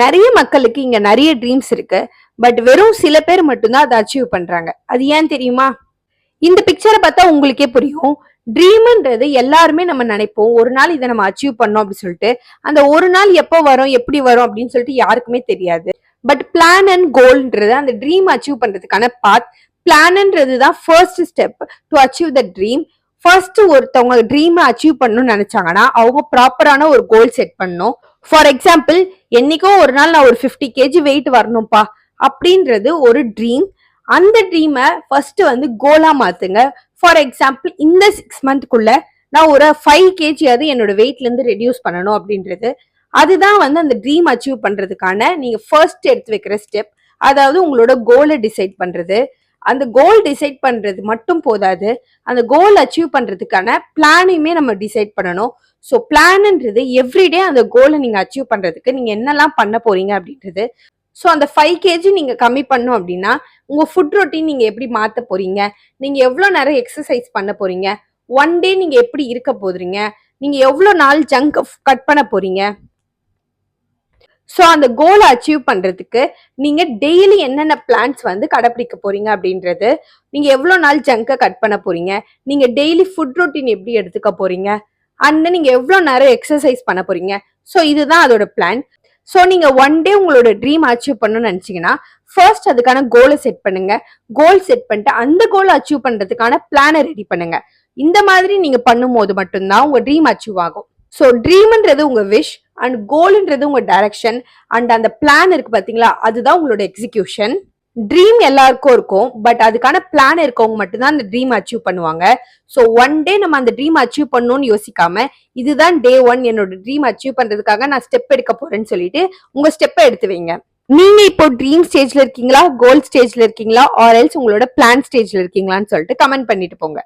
நிறைய மக்களுக்கு இங்க நிறைய ட்ரீம்ஸ் இருக்கு. பட் வெறும் சில பேர் மட்டும்தான் அதை அச்சீவ் பண்றாங்க. அது ஏன் தெரியுமா? இந்த பிக்சரை பார்த்தா உங்களுக்கே புரியும். ட்ரீம்ன்றது எல்லாருமே நம்ம நினைப்போம், ஒரு நாள் இதை நம்ம அச்சீவ் பண்ணோம் அப்படின்னு சொல்லிட்டு. அந்த ஒரு நாள் எப்போ வரும், எப்படி வரும் அப்படின்னு சொல்லிட்டு யாருக்குமே தெரியாது. பட் பிளான் அண்ட் கோல்ன்றது அந்த ட்ரீம் அச்சீவ் பண்றதுக்கான பாத். பிளான்ன்றது தான் first step to achieve the dream. First ஒருத்தவங்க ட்ரீமை அச்சீவ் பண்ணணும்னு நினைச்சாங்கன்னா அவங்க ப்ராப்பரான ஒரு கோல் செட் பண்ணணும். ஃபார் எக்ஸாம்பிள், என்னைக்கோ ஒரு நாள் நான் ஒரு 50 kg வெயிட் வரணும்ப்பா அப்படின்றது ஒரு ட்ரீம். அந்த ட்ரீமை ஃபர்ஸ்ட் வந்து கோலா மாத்துங்க. ஃபார் எக்ஸாம்பிள், இந்த 6 மந்த்க்குள்ள நான் ஒரு 5 kg என்னோட வெயிட்ல இருந்து ரெடியூஸ் பண்ணணும் அப்படின்றது. அதுதான் வந்து அந்த ட்ரீம் அச்சீவ் பண்றதுக்கான நீங்க ஃபர்ஸ்ட் எடுத்து வைக்கிற ஸ்டெப். அதாவது உங்களோட கோலை டிசைட் பண்றது. அந்த கோல் டிசைட் பண்றது மட்டும் போதாது, அந்த கோல் அச்சீவ் பண்றதுக்கான பிளானையுமே நம்ம டிசைட் பண்ணணும். ஸோ பிளான்ன்றது எவ்ரிடே அந்த கோலை நீங்க அச்சீவ் பண்றதுக்கு நீங்க என்னெல்லாம் பண்ண போறீங்க அப்படின்றது. ஸோ அந்த 5 kg நீங்க கம்மி பண்ணும் அப்படின்னா உங்க ஃபுட் ரொட்டீன் நீங்க எப்படி மாத்த போறீங்க, நீங்க எவ்வளவு நேரம் எக்ஸசைஸ் பண்ண போறீங்க, ஒன் டே நீங்க எப்படி இருக்க போறீங்க, நீங்க எவ்வளவு நாள் ஜங்க் கட் பண்ண போறீங்க. ஸோ அந்த கோலை அச்சீவ் பண்றதுக்கு நீங்க டெய்லி என்னென்ன பிளான்ஸ் வந்து கடைபிடிக்க போறீங்க அப்படின்றது, நீங்க எவ்வளவு நாள் ஜங்கை கட் பண்ண போறீங்க, நீங்க டெய்லி ஃபுட் ரொட்டீன் எப்படி எடுத்துக்க போறீங்க, அண்ட் நீங்க எவ்வளவு நேரம் எக்ஸசைஸ் பண்ண போறீங்க. ஸோ இதுதான் அதோட பிளான். ஸோ நீங்க ஒன் டே உங்களோட ட்ரீம் அச்சீவ் பண்ணணும்னு நினைச்சீங்கன்னா ஃபர்ஸ்ட் அதுக்கான கோலை செட் பண்ணுங்க. கோல் செட் பண்ணிட்டு அந்த கோலை அச்சீவ் பண்றதுக்கான பிளானை ரெடி பண்ணுங்க. இந்த மாதிரி நீங்க பண்ணும்போது மட்டும்தான் உங்க ட்ரீம் அச்சீவ் ஆகும். ஸோ ட்ரீம்ன்றது உங்க விஷ் அண்ட் கோல்ன்றது உங்க டைரக்ஷன் அண்ட் அந்த பிளான் இருக்கு பாத்தீங்களா, அதுதான் உங்களோட எக்ஸிகியூஷன். ட்ரீம் எல்லாருக்கும் இருக்கும், பட் அதுக்கான பிளான் இருக்கவங்க மட்டும்தான் அந்த ட்ரீம் அச்சீவ் பண்ணுவாங்க. ஸோ ஒன் டே நம்ம அந்த ட்ரீம் அச்சீவ் பண்ணணும்னு யோசிக்காம, இதுதான் டே 1 என்னோட ட்ரீம் அச்சீவ் பண்றதுக்காக நான் ஸ்டெப் எடுக்க போறேன்னு சொல்லிட்டு உங்க ஸ்டெப்பை எடுத்து வைங்க. நீங்க இப்போ ட்ரீம் ஸ்டேஜ்ல இருக்கீங்களா, கோல் ஸ்டேஜ்ல இருக்கீங்களா, ஆர் எல்ஸ் உங்களோட பிளான் ஸ்டேஜ்ல இருக்கீங்களான்னு சொல்லிட்டு கமெண்ட் பண்ணிட்டு போங்க.